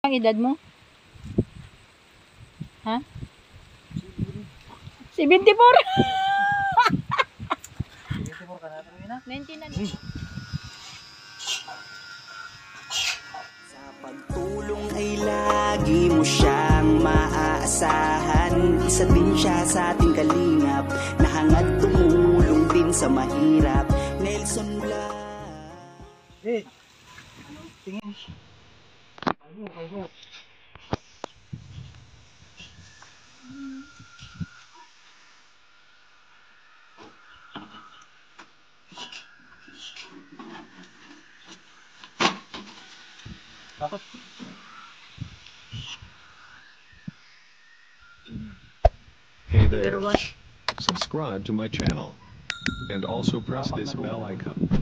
Ang edad mo? Ha? 74? 74 ka na ito na? 19 na. Sa pagtulong ay lagi mo siyang maaasahan. Isa din siya sa ating kalingap na hangad tumulong din sa mahirap. Nelson Blas. Hey! Tingin. Ano? Bakit? Hey there. Subscribe to my channel. And also press this bell icon.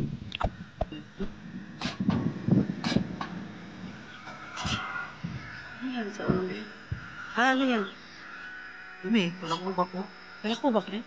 Ayan, sa ulo. Ano yan? Dumi, walang ubak ko. Kaya ko ba, pre?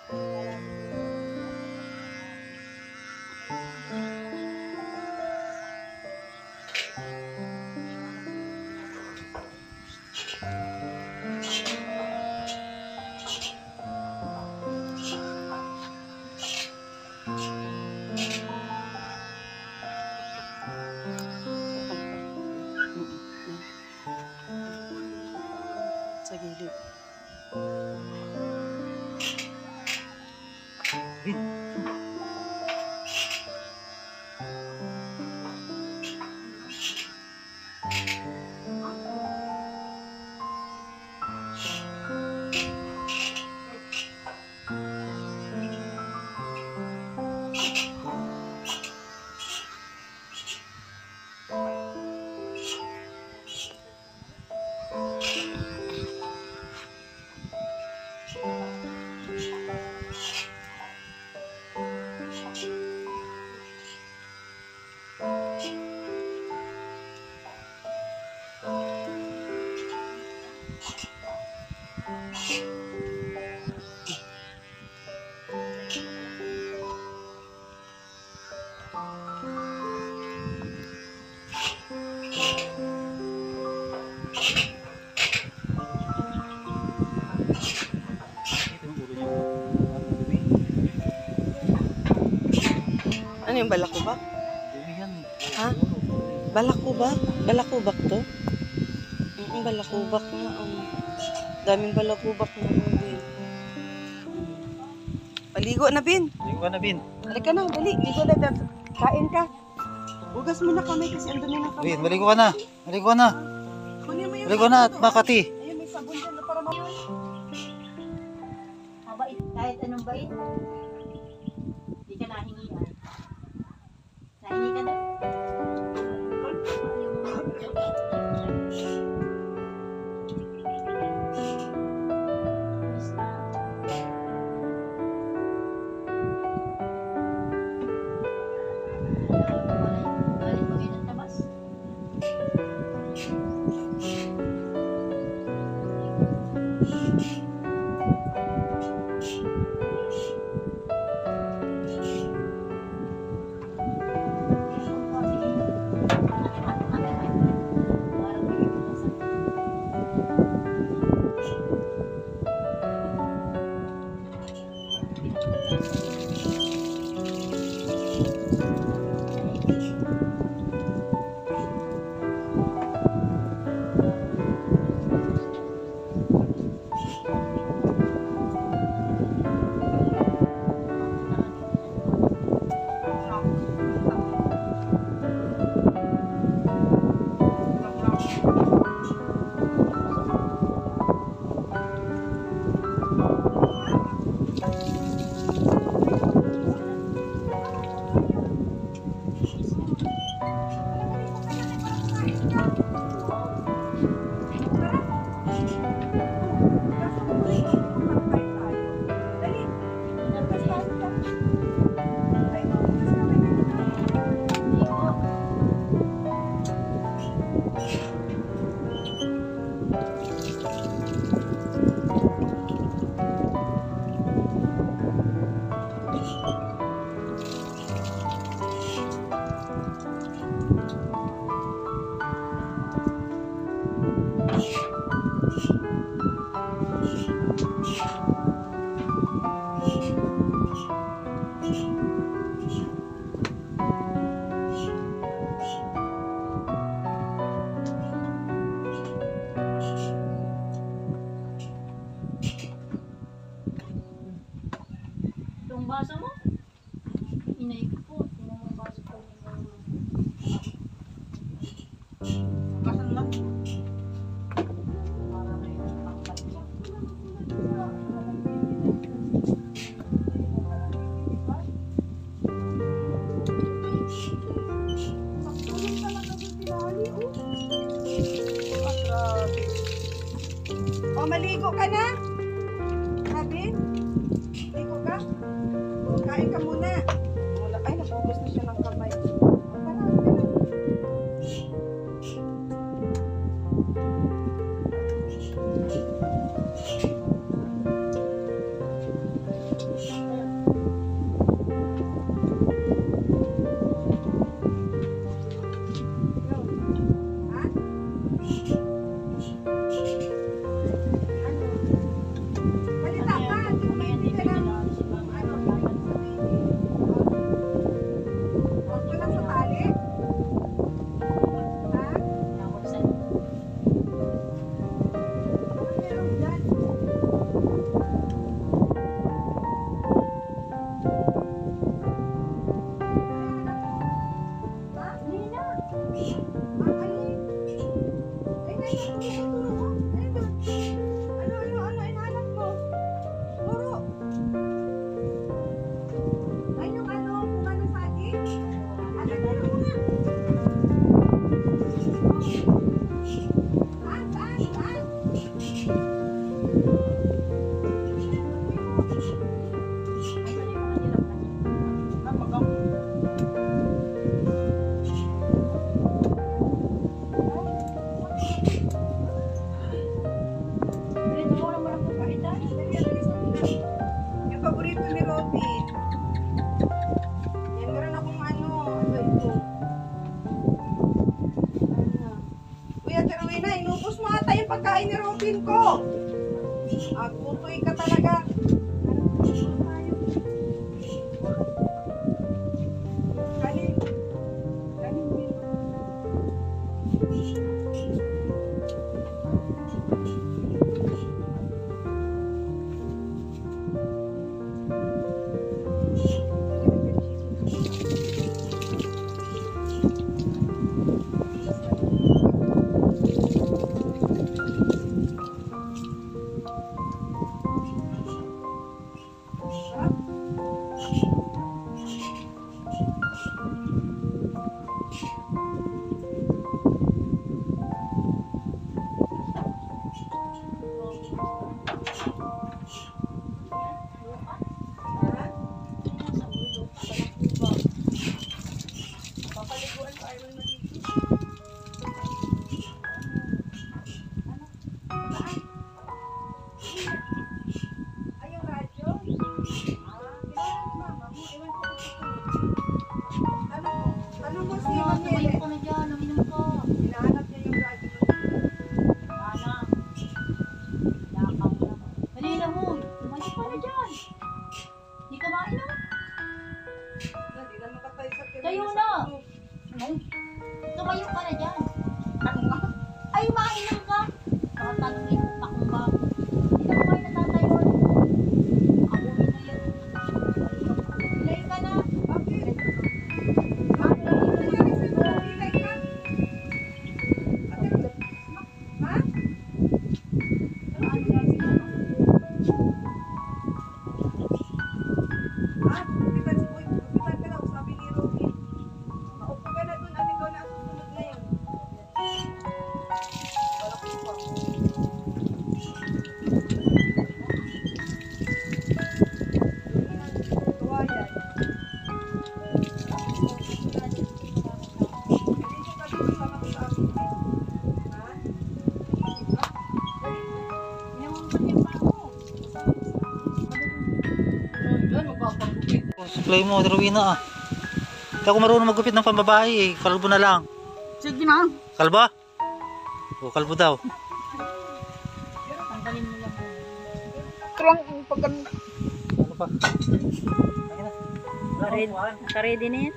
Sa gilid. Ito yung ulo niya. Dumi. Ano yung balakubak? Dumi yan. Ha? Balakubak? Balakubak to? Balakubak na. Daming balakubak na Bin. Paligo na, Bin. Ligo ka na, Bin. Halika na, dali. Ligo na. Kain ka. Hugas mo na kamay kasi ang dumi ng kamay. Bin, maligo ka na. Maligo ka na. Kunin mo yung Maligo na at sabon doon. Makati. Ayun, may sabon dyan na para mamay. Mabait, kahit anong bait. Hindi ka nahingian. Nahingi ka na. Galing ba kayo ng tabas? Itong baso mo? Inay ko po. Tingnan mo ang baso ko. Basan lang. Para na yung pangkat mo. O, maligo ka na? Sabi? Maligo ka? O, kain ka muna. Wala, ay, napugas na siya ng kamay. O, tara, tara. Ha? Balita ka, hindi ka lang. Huwag mo lang sa tali. Ha? Ano meron dyan? Ha? Hindi na. Ang alin? Ay, naituro mo. Ay, doon. Ano, inahanap mo? Turo. Ay, yung ano, kung ano saging? Ano, turo mo nga. Saan? Yung paborito ni Robin. Yan, meron akong ano ito. Uy, Ate Rowena, inubos mo ata yung pagkain ni Robin ko. Agputoy ka talaga. Kanin. Kanin din. Papaliguan ko, ayaw mo dito. Ay, yung radyo? Kailangan ni Mama mo. Ewan ko kung tanong mo si Mami Ele. Tumayo ka na dyan, uminom ka. Hinahanap niya yung radyo. Ana. Lakaw na. Dali na mo. Tumayo ka na dyan. Di ka mainom. Hindi na makatay sa kanya. Tayo na. Tumayo ka na dyan. Ay, mainom ka. Tatagin pa kung ba. Hindi na mo kayo natatayo. Ako na yan. Ilay ka na. Bakit? Bakit? Ano nangyari sa'yo? Ilay ka? Ate Ro- Ha? Ano nangyari sa'yo? Ha? Kapitan si Boy. Kapitan ka daw, sabi ni Robin. Maupo ka na dun at ikaw na ang susunod ngayon. Balak mo pa. Tuwa yan. Hindi ka dito sama ko sa akin. Ha? Supply mo, Ate Rowena ah. Hindi ako marunong magupit ng pambabae eh. Kalbo na lang. Sige na. Kalba? O, kalbo daw. Tanggalin mo lang. Ano pa? Ka-ready na yan?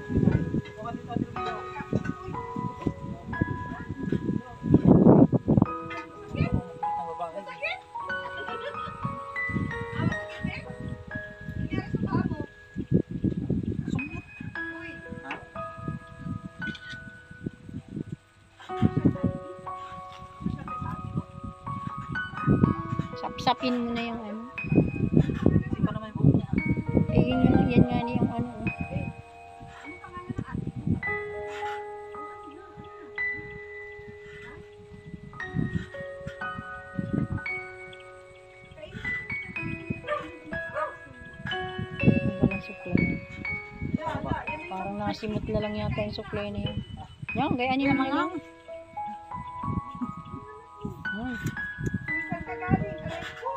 Sapsapin mo na yung ano. Eh, yan nga ni yung ano. Walang suklay. Parang nasimot na lang yata yung suklay na yan. Yan, gaya niyo naman lang. Ay. Saan ka galing? Aray ko!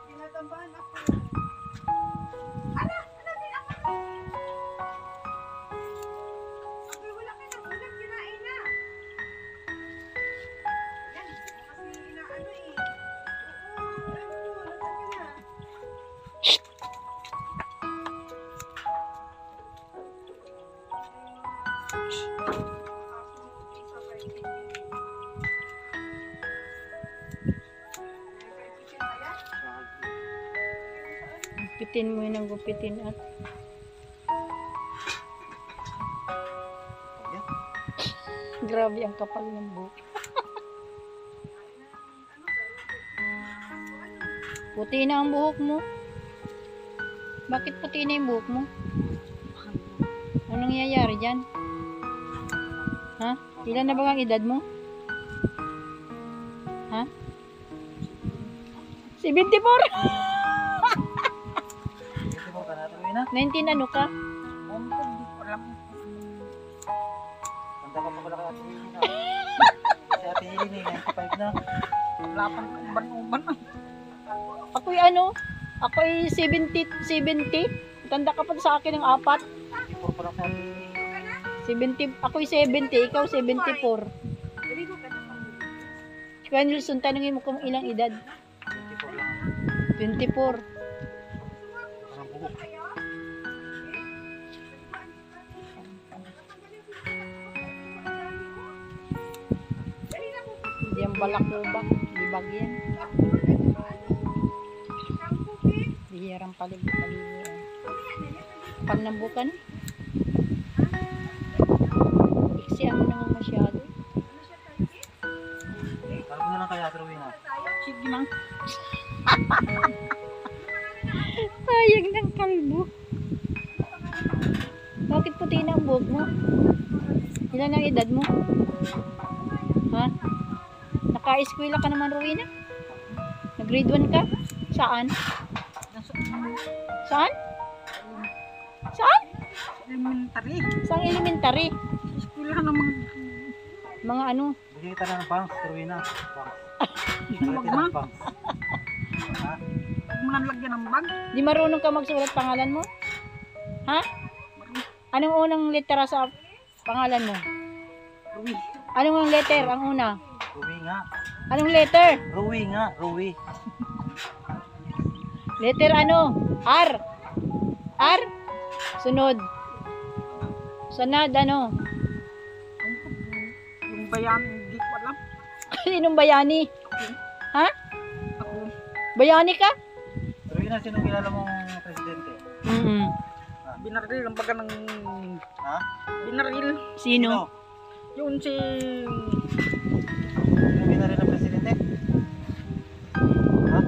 Tinatambahan ako. Gupitin mo yun ang gupitin at grabe ang kapal ng buhok. Puti na ang buhok mo. Bakit puti na yung buhok mo? Anong nangyayari dyan? Ha? Ilan na ba ang edad mo? Ha? 74! Hindi mo ka natuloy na. 19 ano ka? Tanda ka pa pala kaya tuloy na. Si Ate Hilin eh, 95 na. Wala pang uban-uban. Ako'y ano? Ako'y 70. Tanda ka pa sa akin ng 4. 94 pa lang sa Ate Hilin. 70. Ako'y 70. Ikaw 74. Kuya Nilson, tanungin mo kung ilang edad. 94 lang. 24. Parang buhok. Hindi ang balakubak. Libag yan. Bihirang palig-paligo. Pag nambukan, iksi ano naman masyado. Parang mo na lang kaya tuloy na. Sige lang. Sayang ng kalbo. Bakit puti na ang buhok mo? Ilan ang edad mo? Ha? Naka-eskwela ka naman, Rowena? Nag-grade 1 ka? Saan? Saan? Saan? Elementary. Saan elementary? Eskwela naman. Mga ano? Bigyan kita na ng bangs, tuloy na. Bangs. Wag Bigyan na. ng bangs. Ha? Huwag mo nang lagyan ng bag. Di marunong ka magsulat pangalan mo? Ha? Anong unang litera sa pangalan mo? Ruwi. Anong ang letter ang una? Ruwi nga. Anong letter? Ruwi nga. Ruwi. Letter ano? R. R? Sunod. Sunod ano? Yung bayan, hindi ko alam. Sinong bayani? Ha? Ako. Bayani ka? Tuloy na, sinong kilala mong presidente? Binaril ang baga ng... Ha? Binaril. Sino? Yun si... Sinong binaril ng presidente? Ha?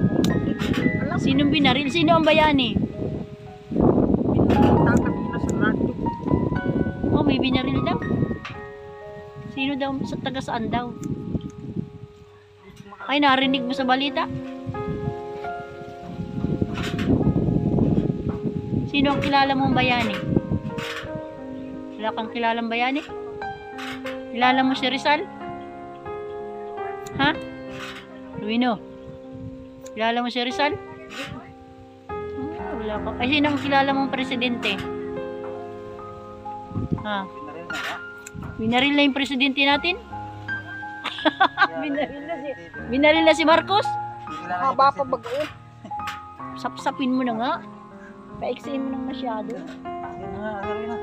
Sinong binaril? Sino ang bayani? Binaril kanina sa radyo. Oh, may binaril daw. Sino daw? Sa taga saan daw? Ay, narinig mo sa balita? Sino ang kilala mong bayani? Wala kang kilalang bayani? Kilala mo si Rizal? Ha? Luino? Kilala mo si Rizal? Wala ka. Ay, sino ang kilala mong presidente? Ha? Binaril na nga. Binaril na yung presidente natin? Binaril na si Marcos? Haba pa bago. Sapsapin mo na nga. Paiksiin mo nang masyado. Yan na nga, tuloy na.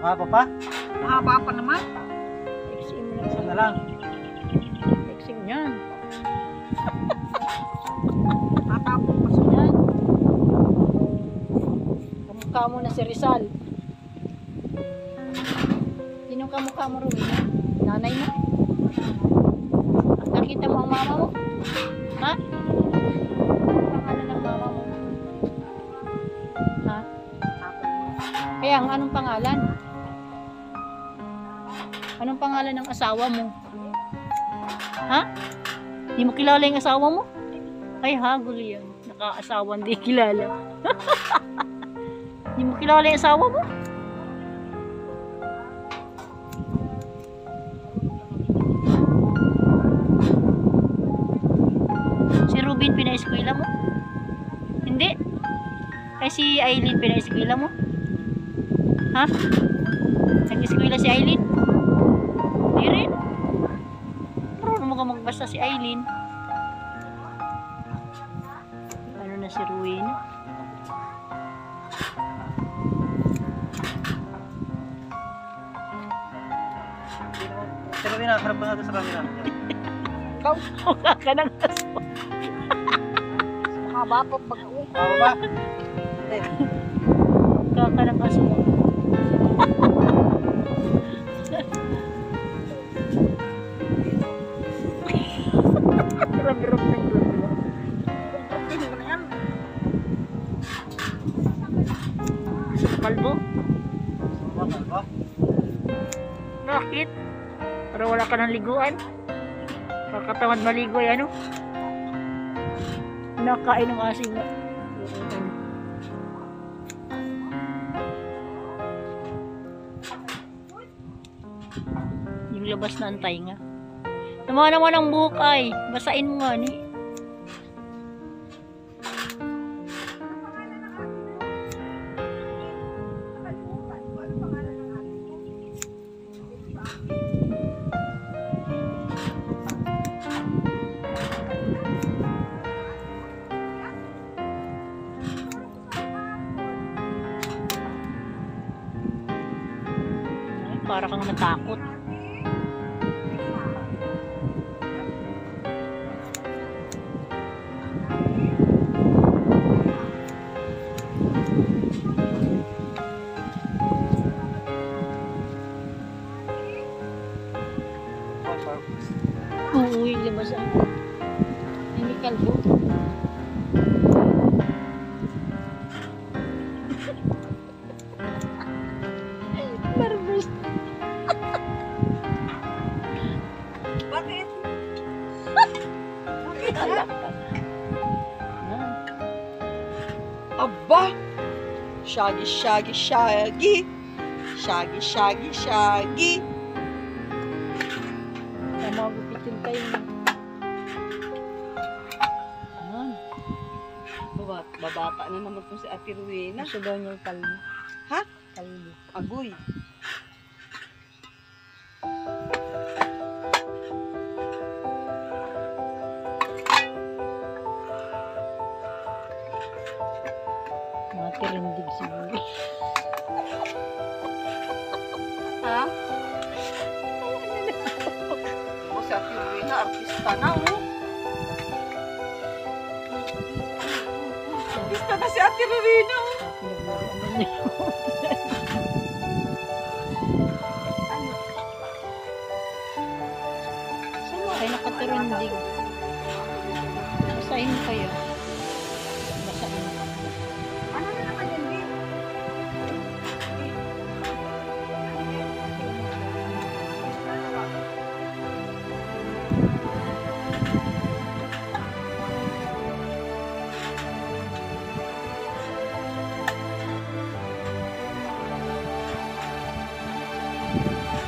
Mahaba pa? Haba pa naman. Paiksiin mo na Isa nga. na lang. Paiksiin mo yan. Tatapon pa siya. Yan. Kamukha mo na si Rizal. Sinong kamukha mo, Rowena? Nanay mo? Nakita mo ang mama mo? Ha? Anong pangalan ng mama mo? Ha? Kaya ang anong pangalan? Anong pangalan ng asawa mo? Ha? Di mo kilala yung asawa mo? Ay, hagol yan. Naka-asawa, hindi kilala. Di mo kilala yung asawa mo? Si Rubin pinaeskwela mo? Hindi. Ay si Aileen pinaeskwela mo? Ha? Nag-eskwela si Aileen? Hindi rin. Marunong mo ka magbasa si Aileen. Ano na si Rowena? Tuloy na, harap ka natin sa camera. Ikaw, Mukha ka ng aso. haba pa bago. Mahaba pa? ulit. Kaka ng aso mo. Rab-rab ng gulo. Kalbo? Bakal ba? Bakit? Para wala ka ng liguan. Kakatamad maligo ay ano? Nakain ng asin nga. Yung labas na antay nga. Tama naman ang buhok ay. Basain mo nga ni. Nakalimutan ko. Ano pangalan ng ate mo? Ay, para kang natakot. Oo, yung labas ang hindi kalbo. Nervous. Bakit? Aba! Shaggy, shaggy, shaggy. Shaggy, shaggy, shaggy. Tama, gupitin tayo. Ayan. Babata na naman po si Ate Rowena. Gusto daw niya yung kalbo. Ha? Kalbo. Agoy. Matirindig siguro. Ha? O si Ate Rowena, artista na oh. Artista na si Ate Rowena oh. Pinaglaruan na niya. Saan mo kayo nakatirindig? Basahin mo kayo. Basahin mo. Ano na naman yan, Vic?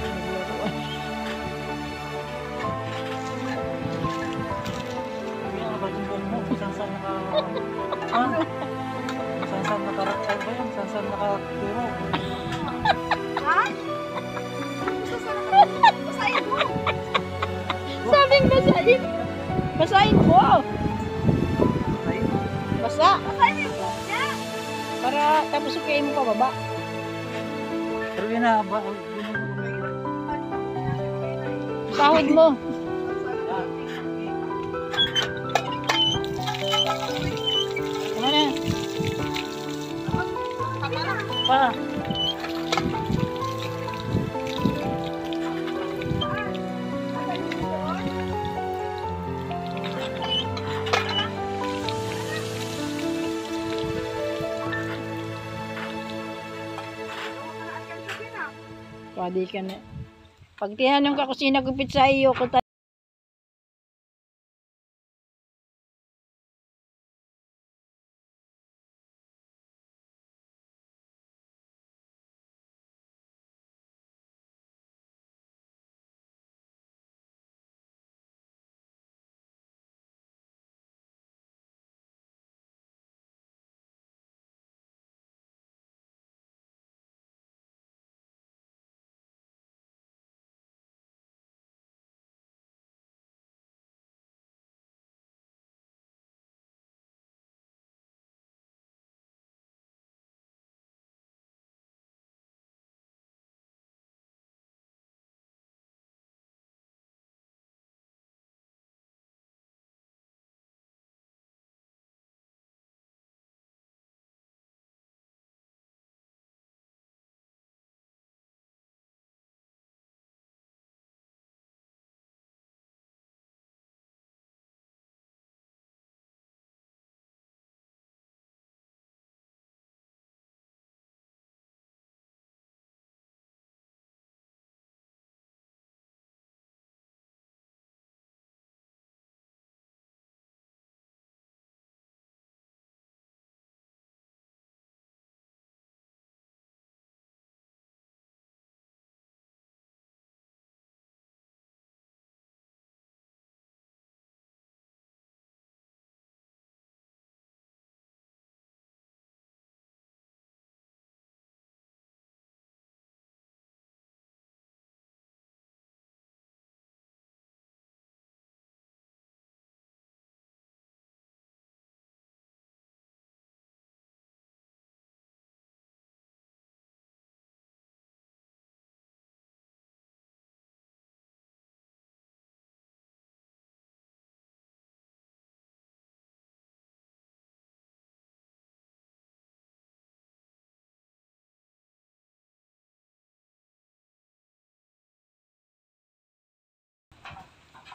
Pinaglaruan. Sabi nga ba yung buhok mo? Kung saan naka... Ha? Kung saan nakarakay ba yan? Saan nakaturo? Ha? Gusto sa naman. Basahin mo. Sabing basahin. Basahin mo. Ay, Basa. Basahin mo yung buhok niya. Para tapos sukayin mo pababa. pero yun na ba? Yun ang may... Sahod mo. Ano na? Pa. Pwede ka na. Pag tinanong ka kung sino gupit sa iyo, kung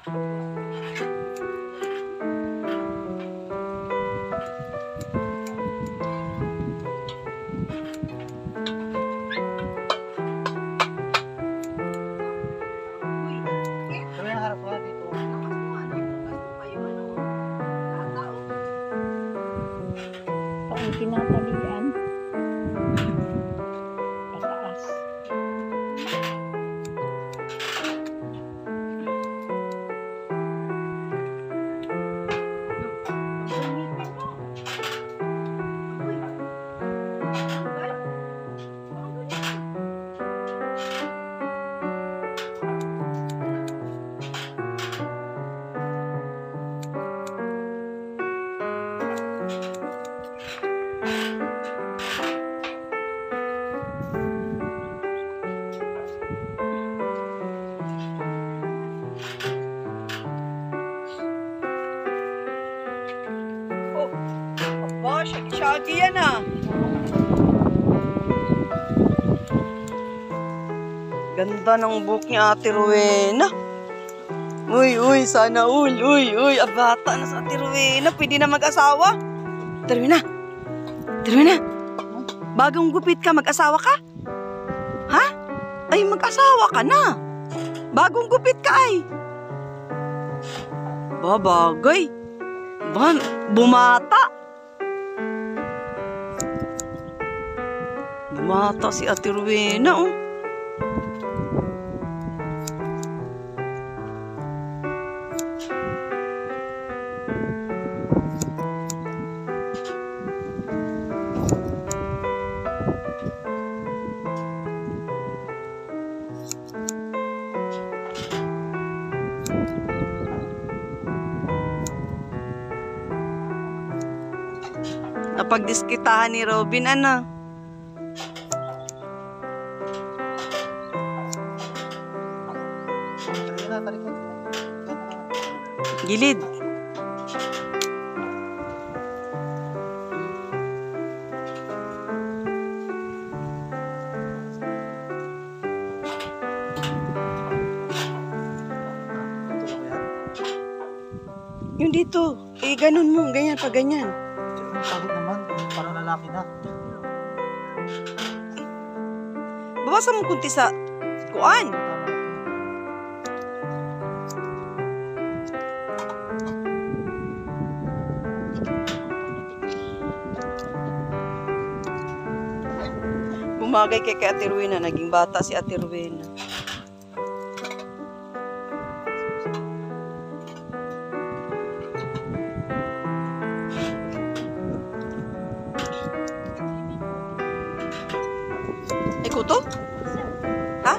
Kami ang harap ka dito. Paang tinatalian. Pataas. Aba, shaggy yan ah. Ganda ng buhok ni Ate Rowena. Uy, sana all. Uy, abata na sa Ate Rowena. Pwede na mag-asawa. Ate Rowena. Bagong gupit ka, mag-asawa ka? Ha? Ay, mag-asawa ka na. Bagong gupit ka ay. Babagay. Bumata. Bumata si Ate Rowena, oh. Napagdiskitahan ni Robin, ano? Gilid. Yung dito. Eh, ganun mo. Ganyan pa ganyan. Pagod naman. Parang lalaki na. Bawasan mo kunti sa kuan. Bumagay kay Ate Rowena. Naging bata si Ate Rowena. Ay, kuto? Ha?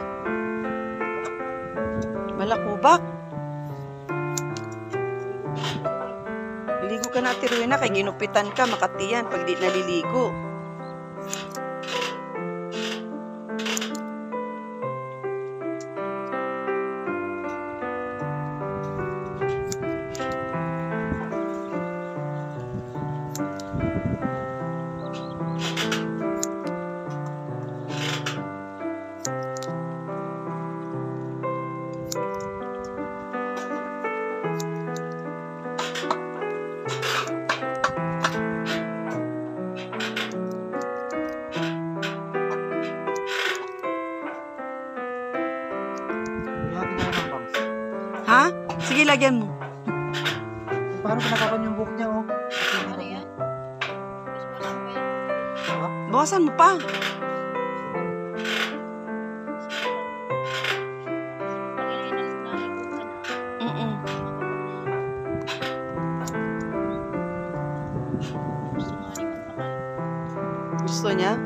Malakubak. Ligo ka na, Ate Rowena, kay ginupitan ka, makatiyan pag di naliligo. Ha? Sige, lagyan mo. Paano pinakapan yung buhok niya, oh? Bawasan mo pa. Gusto niya?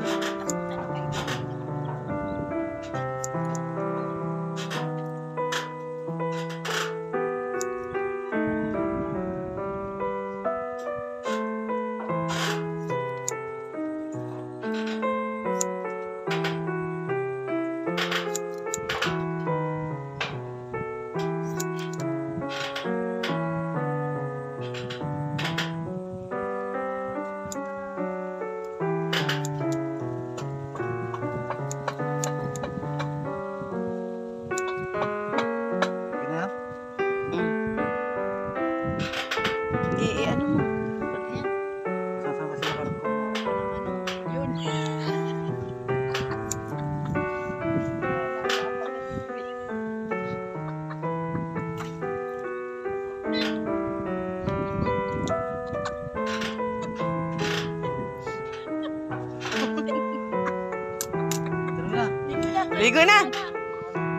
Ligo na.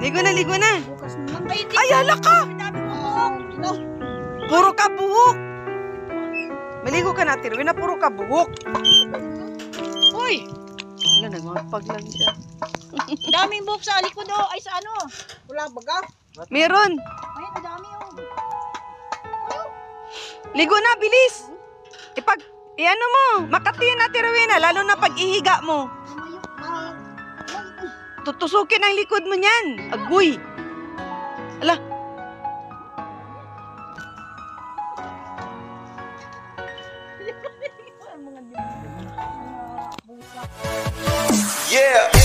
Ligo na, ligo na. Bukas naman. Ay, hindi. Ay, hala ka. Dami mo buhok. Ito. Puro ka buhok. Maligo ka na, Tirwin, na puro ka buhok. Uy. Wala, nagmapag lang siya. Daming buhok sa likod oh. Ay, sa ano? Wala baga? Meron. Ay, dami oh. Ligo na, bilis. Iano mo, makati na, Tirwin, lalo na pag ihiga mo. Tutusukin ang likod mo niyan. Agoy. Ala. Yeah.